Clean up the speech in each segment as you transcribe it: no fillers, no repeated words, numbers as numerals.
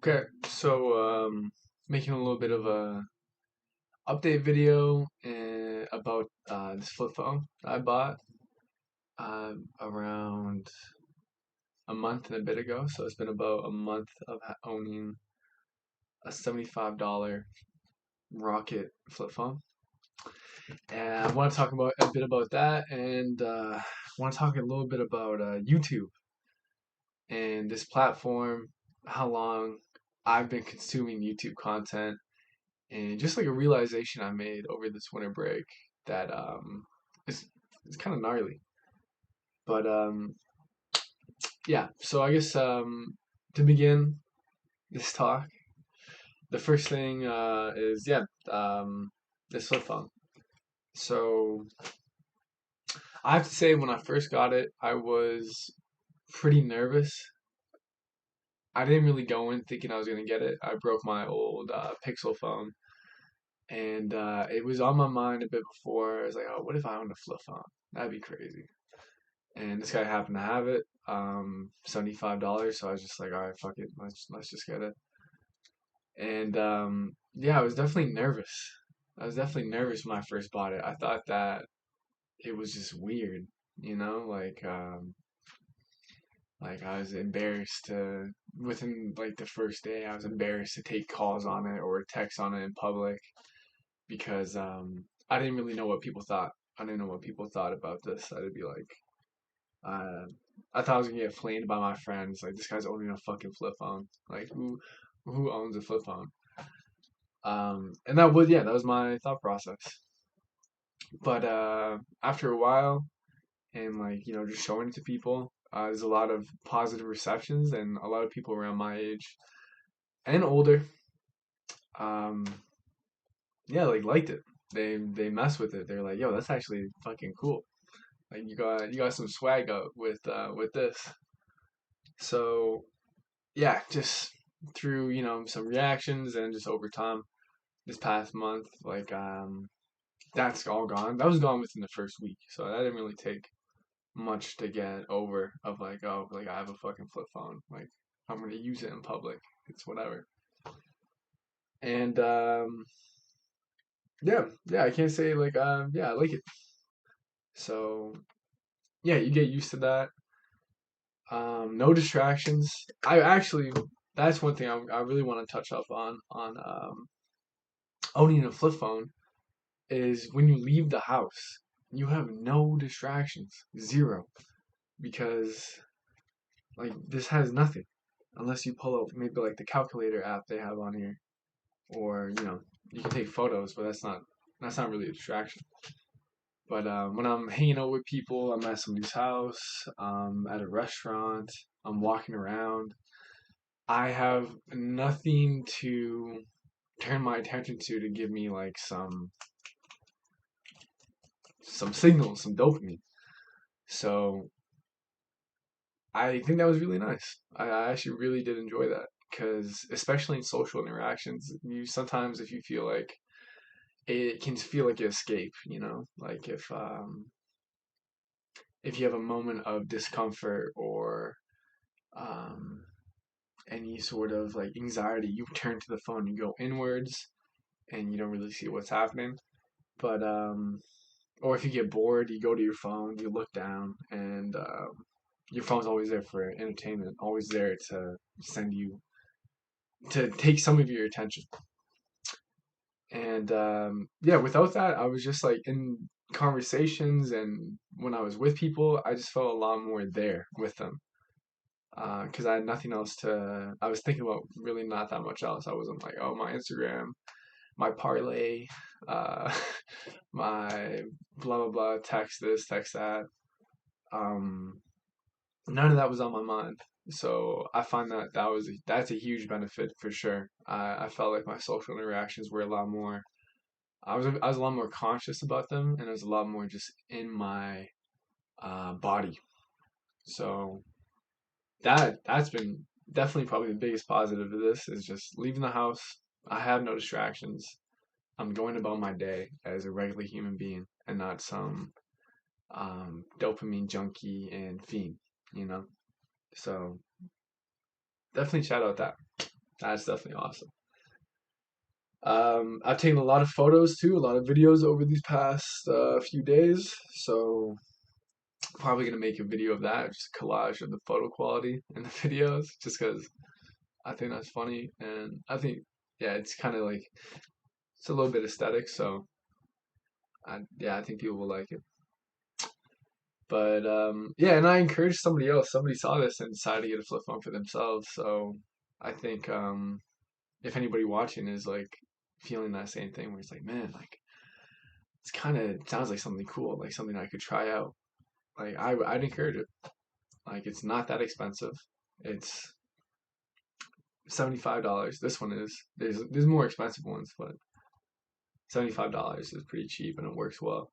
Okay, so making a little bit of a update video about this flip phone I bought around a month and a bit ago. So it's been about a month of owning a $75 Rocket flip phone, and I want to talk about a bit about that, and want to talk a little bit about YouTube and this platform, how long I've been consuming YouTube content and just like a realization I made over this winter break that it's it's kind of gnarly. But yeah, so I guess to begin this talk, the first thing is this flip phone. So I have to say, when I first got it, I was pretty nervous. I didn't really go in thinking I was gonna get it. I broke my old Pixel phone, and it was on my mind a bit before. I was like, oh, what if I owned a flip phone? That'd be crazy. And this guy happened to have it, $75. So I was just like, all right, fuck it, let's just get it. And yeah, I was definitely nervous. I was definitely nervous when I first bought it. I thought that it was just weird, you know, like I was embarrassed to within like the first day. I was embarrassed to take calls on it or text on it in public because I didn't really know what people thought. I didn't know what people thought about this. I'd be like, Uh, I thought I was gonna get flamed by my friends. Like, this guy's owning a fucking flip phone. Like, who owns a flip phone? And that was my thought process. But after a while, and like just showing it to people, there's a lot of positive receptions, and a lot of people around my age and older, um, yeah, like liked it. They mess with it. They're like, yo, that's actually fucking cool. Like, you got some swag up with this. So yeah, just through some reactions and just over time this past month, like that's all gone. That was gone within the first week, so that didn't really take much to get over. Of like, oh, like I have a fucking flip phone. Like I'm gonna use it in public. It's whatever. And yeah, I can't say like yeah, I like it. So yeah, you get used to that. No distractions. I actually That's one thing I really want to touch up on owning a flip phone is when you leave the house, you have no distractions, zero, because like this has nothing unless you pull up maybe like the calculator app they have on here, or you can take photos, but that's not really a distraction. But when I'm hanging out with people, I'm at somebody's house, at a restaurant, I'm walking around, I have nothing to turn my attention to give me like some signals, some dopamine. So I think that was really nice. I actually really did enjoy that because, especially in social interactions, you sometimes if you feel like it can feel like an escape, like if you have a moment of discomfort or um, any sort of like anxiety, you turn to the phone, you go inwards, and you don't really see what's happening. But or if you get bored, you go to your phone, you look down, and your phone's always there for entertainment, always there to send you to take some of your attention. And yeah, without that, I was just like in conversations, and when I was with people, I just felt a lot more there with them. Because I had nothing else to. I was thinking about really not that much else. I wasn't like, oh, my Instagram, my parlay, uh, my blah blah blah, text this, text that. Um, None of that was on my mind. So I find that's a huge benefit for sure. I felt like my social interactions were a lot more. I was a lot more conscious about them, and it was a lot more just in my body. So that's been definitely probably the biggest positive of this is just leaving the house. I have no distractions. I'm going about my day as a regular human being and not some dopamine junkie and fiend. You know. So definitely shout out that. That's definitely awesome. I've taken a lot of photos too, a lot of videos over these past few days. So probably gonna make a video of that, just a collage of the photo quality in the videos, just because I think that's funny, and I think yeah, it's kind of like it's a little bit aesthetic. So yeah, I think people will like it. But yeah, and I encouraged somebody else. Somebody saw this and decided to get a flip phone for themselves. So I think if anybody watching is like feeling that same thing, where it's like, man, like it's kind of sounds like something cool, like something I could try out. Like I'd encourage it. Like it's not that expensive. It's $75. This one is. There's more expensive ones, but $75 is pretty cheap and it works well.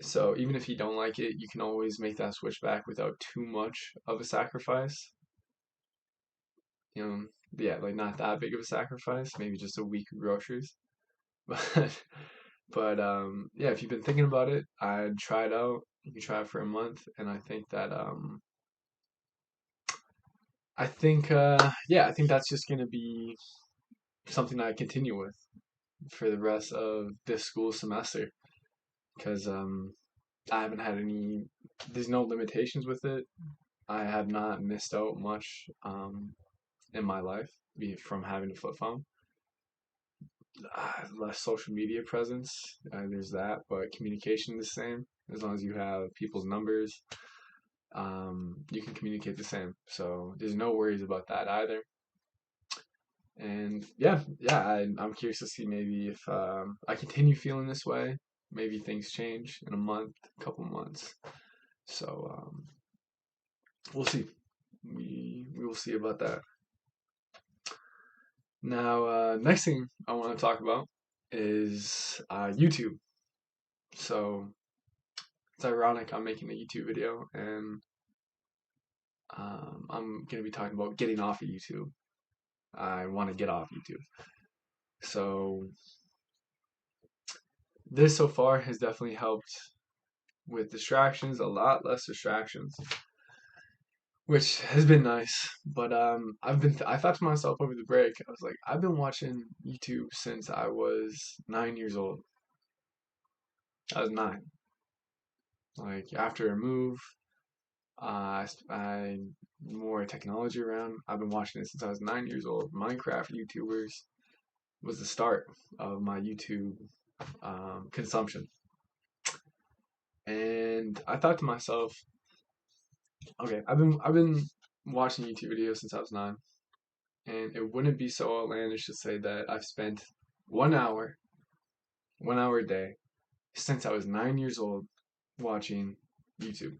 So even if you don't like it, you can always make that switch back without too much of a sacrifice. You know, yeah, like not that big of a sacrifice, maybe just a week of groceries. But yeah, if you've been thinking about it, I'd try it out. You can try it for a month, and I think that yeah, I think that's just gonna be something I continue with for the rest of this school semester because I haven't had any. There's no limitations with it. I have not missed out much in my life, be it from having a flip phone. Less social media presence. There's that, but communication is the same. As long as you have people's numbers, you can communicate the same. So there's no worries about that either. And yeah, I'm curious to see maybe if I continue feeling this way. Maybe things change in a month, a couple months. So we'll see. We will see about that. Now, next thing I want to talk about is YouTube. So it's ironic I'm making a YouTube video and I'm going to be talking about getting off of YouTube. I want to get off YouTube. So this so far has definitely helped with distractions, a lot less distractions, which has been nice. But I thought to myself over the break, I was like, I've been watching YouTube since I was 9 years old. I was 9. Like after a move, I more technology around. I've been watching it since I was 9 years old. Minecraft YouTubers was the start of my YouTube consumption, and I thought to myself, okay, I've been watching YouTube videos since I was 9, and it wouldn't be so outlandish to say that I've spent 1 hour, 1 hour a day since I was 9 years old watching YouTube.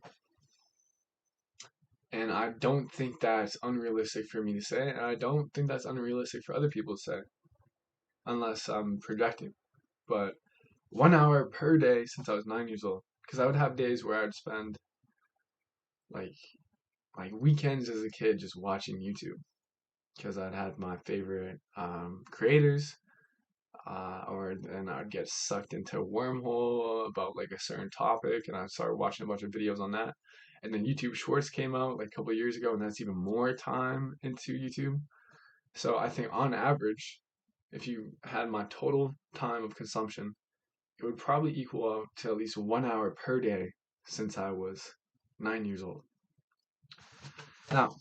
And I don't think that's unrealistic for me to say, and I don't think that's unrealistic for other people to say, unless I'm projecting. But 1 hour per day since I was 9 years old, because I would have days where I'd spend like weekends as a kid just watching YouTube, because I'd have my favorite creators, or then I'd get sucked into a wormhole about like a certain topic, and I'd start watching a bunch of videos on that. And then YouTube Shorts came out like a couple of years ago, and that's even more time into YouTube. So I think on average, if you had my total time of consumption, it would probably equal out to at least 1 hour per day since I was 9 years old. Now,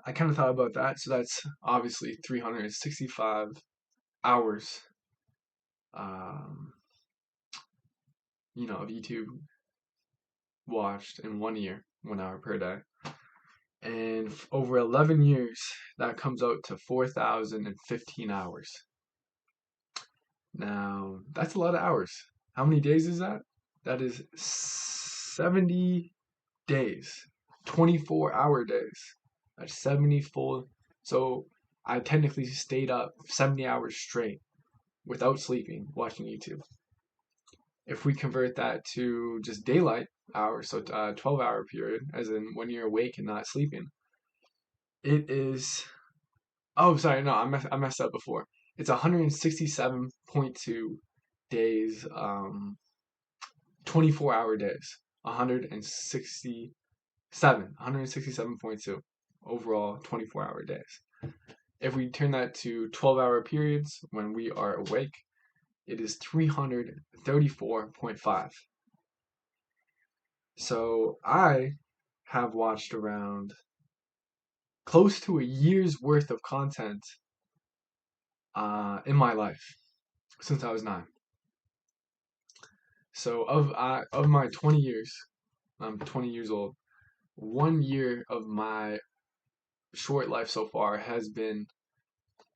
I kind of thought about that, so that's obviously 365 hours, um, of YouTube watched in 1 year, 1 hour per day. And over 11 years, that comes out to 4,015 hours. Now, that's a lot of hours. How many days is that? That is 70 days, 24-hour days. That's 70 full. So I technically stayed up 70 hours straight without sleeping watching YouTube. If we convert that to just daylight hours, so 12-hour period, as in when you're awake and not sleeping, it is. Oh, sorry, no, I messed up before. It's 167.2 days, 24-hour days. 167.2 overall 24-hour days. If we turn that to 12-hour periods when we are awake, it is 334.5. So I have watched around close to a year's worth of content in my life since I was 9. So of my 20 years, I'm 20 years old. 1 year of my short life so far has been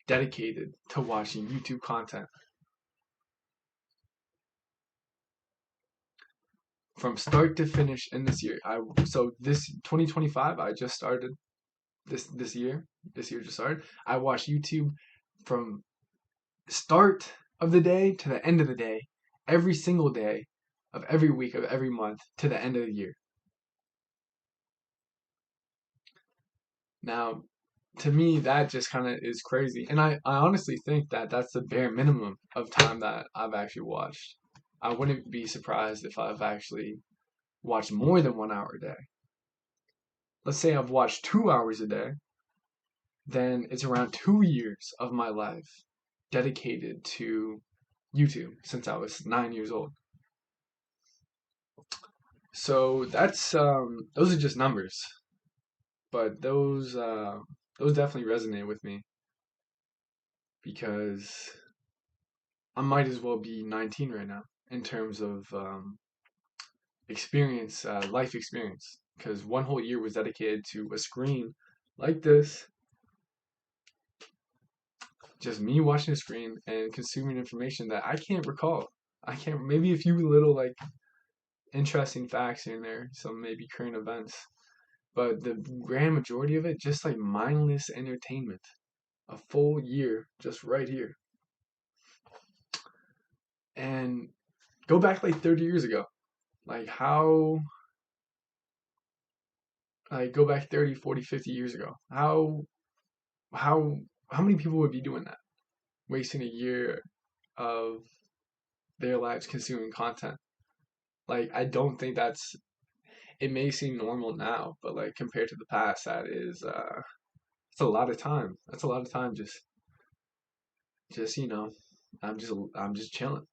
dedicated to watching YouTube content. From start to finish in this year. So this 2025, I just started this year. This year just started. I watched YouTube from start of the day to the end of the day, every single day of every week of every month to the end of the year. Now, to me, that just kind of is crazy. And I honestly think that that's the bare minimum of time that I've actually watched. I wouldn't be surprised if I've actually watched more than 1 hour a day. Let's say I've watched 2 hours a day, then it's around 2 years of my life dedicated to YouTube since I was 9 years old. So that's those are just numbers, but those definitely resonate with me because I might as well be 19 right now in terms of experience, life experience, because one whole year was dedicated to a screen like this, just me watching a screen and consuming information that I can't recall. I can't, maybe a few little like interesting facts in there, some maybe current events, but the grand majority of it just like mindless entertainment. A full year just right here. And go back like 30 years ago. Like how like go back 30, 40, 50 years ago. How how many people would be doing that? Wasting a year of their lives consuming content. Like I don't think that's, it may seem normal now, but like compared to the past, that is it's a lot of time. That's a lot of time just I'm just chilling.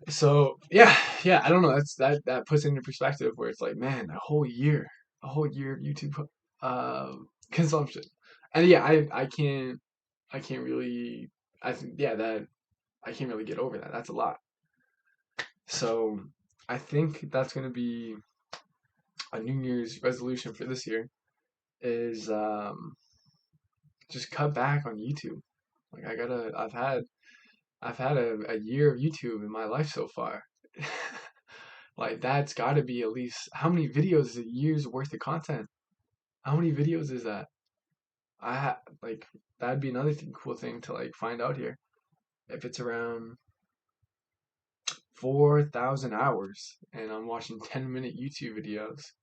So yeah, I don't know. That puts it into perspective where it's like, man, a whole year of YouTube uh consumption. And yeah, I can't really, I think, yeah, that I can't really get over that. That's a lot. So I think that's gonna be a New Year's resolution for this year is just cut back on YouTube. Like I've had a year of YouTube in my life so far. Like that's got to be at least, how many videos is a year's worth of content? How many videos is that? Like that'd be another cool thing to like find out here. If it's around 4,000 hours and I'm watching 10-minute YouTube videos,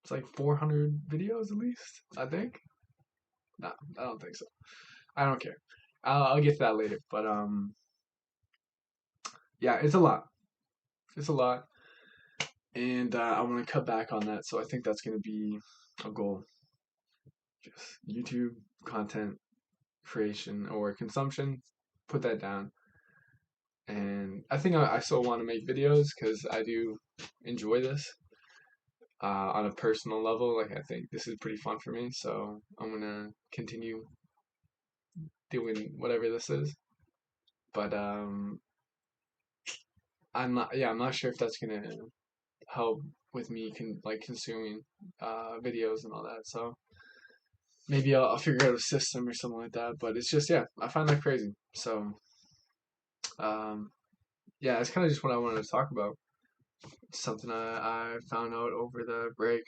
it's like 400 videos at least, I think. No, I don't think so. I don't care. I'll get to that later. But yeah, it's a lot. It's a lot, and I want to cut back on that. So I think that's going to be a goal. Just YouTube content creation or consumption, put that down. And I think I still want to make videos because I do enjoy this on a personal level. Like I think this is pretty fun for me, so I'm gonna continue doing whatever this is. But I'm not sure if that's gonna help with me consuming videos and all that. So maybe I'll figure out a system or something like that. But it's just, yeah, I find that crazy. So um, yeah, that's kind of just what I wanted to talk about. Something I found out over the break.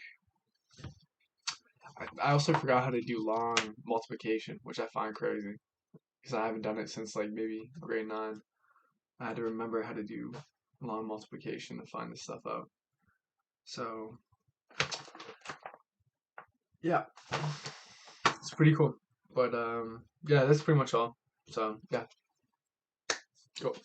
I also forgot how to do long multiplication, which I find crazy because I haven't done it since like maybe grade 9. I had to remember how to do long multiplication to find this stuff out. So yeah, it's pretty cool. But yeah, that's pretty much all. So yeah, cool.